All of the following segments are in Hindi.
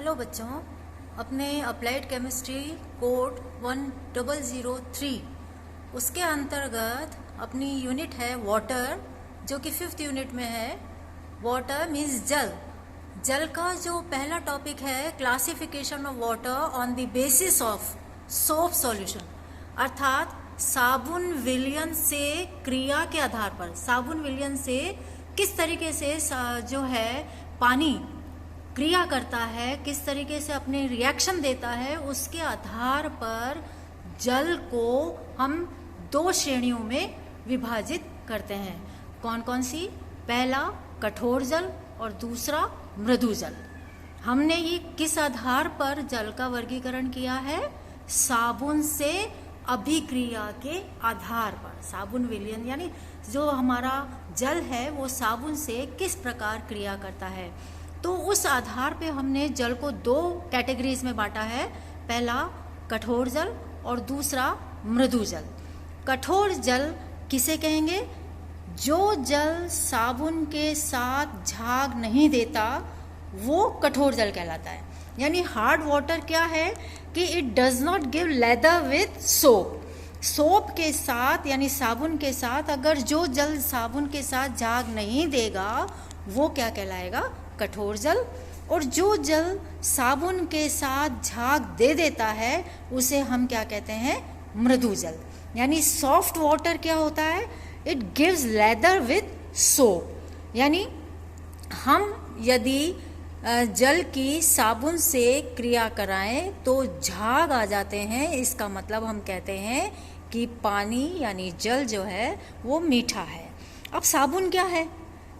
हेलो बच्चों, अपने अप्लाइड केमिस्ट्री कोड 1003 उसके अंतर्गत अपनी यूनिट है वाटर, जो कि 5th यूनिट में है। वाटर मीन्स जल। जल का जो पहला टॉपिक है classification of water on the basis of soap solution, अर्थात साबुन विलयन से क्रिया के आधार पर साबुन विलयन से किस तरीके से जो है पानी क्रिया करता है, किस तरीके से अपने रिएक्शन देता है, उसके आधार पर जल को हम 2 श्रेणियों में विभाजित करते हैं। कौन कौन सी? पहला कठोर जल और दूसरा मृदु जल। हमने ये किस आधार पर जल का वर्गीकरण किया है? साबुन से अभिक्रिया के आधार पर। साबुन विलयन यानी जो हमारा जल है वो साबुन से किस प्रकार क्रिया करता है, तो उस आधार पे हमने जल को 2 कैटेगरीज में बांटा है। पहला कठोर जल और दूसरा मृदु जल। कठोर जल किसे कहेंगे? जो जल साबुन के साथ झाग नहीं देता वो कठोर जल कहलाता है। यानी हार्ड वाटर क्या है कि it does not give leather with soap. Soap के साथ यानी साबुन के साथ अगर जो जल साबुन के साथ झाग नहीं देगा वो क्या कहलाएगा? कठोर जल। और जो जल साबुन के साथ झाग दे देता है उसे हम क्या कहते हैं? मृदु जल। यानी सॉफ्ट वाटर क्या होता है? It gives leather with soap. यानी हम यदि जल की साबुन से क्रिया कराएं तो झाग आ जाते हैं, इसका मतलब हम कहते हैं कि पानी यानी जल जो है वो मीठा है। अब साबुन क्या है?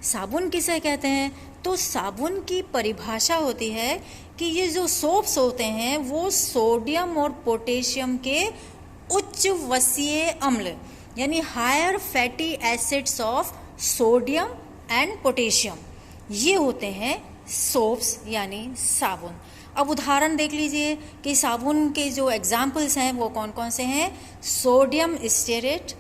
साबुन किसे कहते हैं? तो साबुन की परिभाषा होती है कि ये जो सोप्स होते हैं वो सोडियम और पोटेशियम के उच्च वसीय अम्ल यानी higher fatty acids of sodium and potassium, ये होते हैं सोप्स यानी साबुन। अब उदाहरण देख लीजिए कि साबुन के जो एग्जाम्पल्स हैं वो कौन कौन से हैं। Sodium stearate,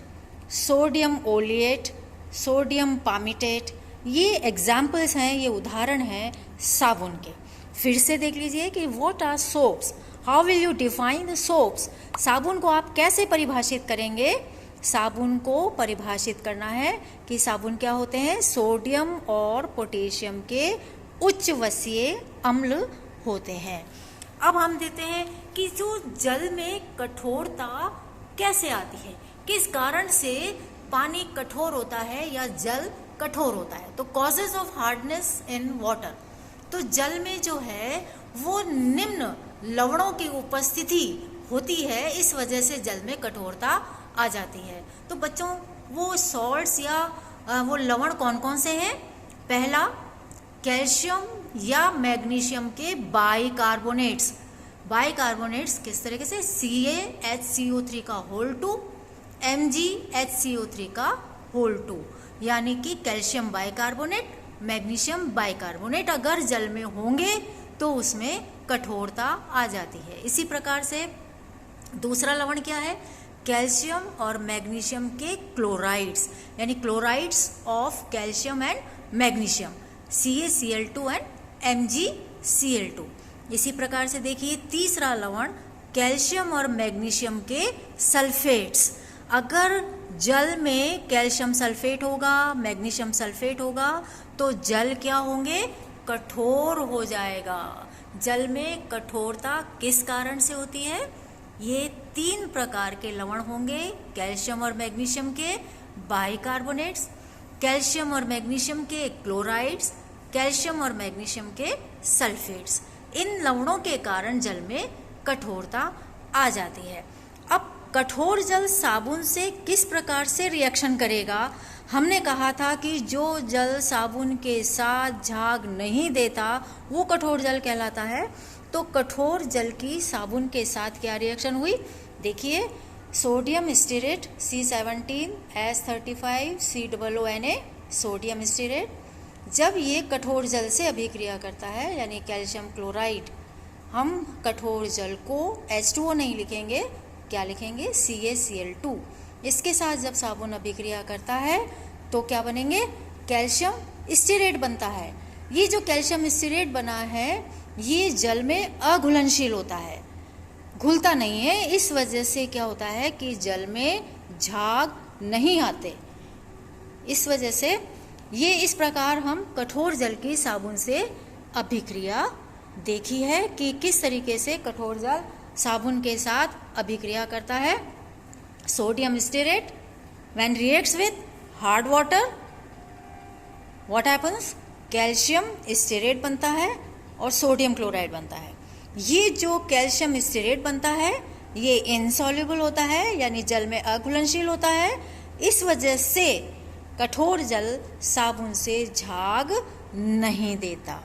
sodium oleate, sodium palmitate, ये एग्जाम्पल्स हैं, ये उदाहरण हैं साबुन के। फिर से देख लीजिए कि what are soaps, how will you define the soaps. साबुन को आप कैसे परिभाषित करेंगे? साबुन को परिभाषित करना है कि साबुन क्या होते हैं? सोडियम और पोटेशियम के उच्च वसीय अम्ल होते हैं। अब हम देते हैं कि जो जल में कठोरता कैसे आती है, किस कारण से पानी कठोर होता है या जल कठोर होता है। तो causes of hardness in water, तो जल में जो है वो निम्न लवणों की उपस्थिति होती है, इस वजह से जल में कठोरता आ जाती है। तो बच्चों वो सॉल्ट्स या वो लवण कौन कौन से हैं? पहला कैल्शियम या मैग्नीशियम के बाइकार्बोनेट्स। बाइकार्बोनेट्स किस तरीके से? CaHCO3 का होल 2, MgHCO3 का होल 2, यानी कि कैल्शियम बाइकार्बोनेट, मैग्नीशियम बाइकार्बोनेट अगर जल में होंगे तो उसमें कठोरता आ जाती है। इसी प्रकार से दूसरा लवण क्या है? कैल्शियम और मैग्नीशियम के क्लोराइड्स यानी chlorides of calcium and magnesium, CaCl2 and MgCl2। इसी प्रकार से देखिए तीसरा लवण कैल्शियम और मैग्नीशियम के सल्फेट्स। अगर जल में कैल्शियम सल्फेट होगा, मैग्नीशियम सल्फेट होगा तो जल क्या होंगे? कठोर हो जाएगा। जल में कठोरता किस कारण से होती है? ये 3 प्रकार के लवण होंगे, कैल्शियम और मैग्नीशियम के बाइकार्बोनेट्स, कैल्शियम और मैग्नीशियम के क्लोराइड्स, कैल्शियम और मैग्नीशियम के सल्फेट्स। इन लवणों के कारण जल में कठोरता आ जाती है। अब कठोर जल साबुन से किस प्रकार से रिएक्शन करेगा? हमने कहा था कि जो जल साबुन के साथ झाग नहीं देता वो कठोर जल कहलाता है। तो कठोर जल की साबुन के साथ क्या रिएक्शन हुई? देखिए sodium stearate C17H35 COONA, sodium stearate जब ये कठोर जल से अभिक्रिया करता है यानी कैल्शियम क्लोराइड, हम कठोर जल को H2O नहीं लिखेंगे, क्या लिखेंगे? CaCl2। इसके साथ जब साबुन अभिक्रिया करता है तो क्या बनेंगे? कैल्शियम स्टेरेट बनता है। ये जो कैल्शियम स्टेरेट बना है ये जल में अघुलनशील होता है, घुलता नहीं है। इस वजह से क्या होता है कि जल में झाग नहीं आते। इस वजह से ये इस प्रकार हम कठोर जल की साबुन से अभिक्रिया देखी है कि किस तरीके से कठोर जल साबुन के साथ अभिक्रिया करता है। Sodium stearate when reacts with hard water, what happens, calcium stearate बनता है और सोडियम क्लोराइड बनता है। ये जो कैल्शियम स्टेरेट बनता है ये इनसॉल्युबल होता है, यानी जल में अघुलनशील होता है। इस वजह से कठोर जल साबुन से झाग नहीं देता।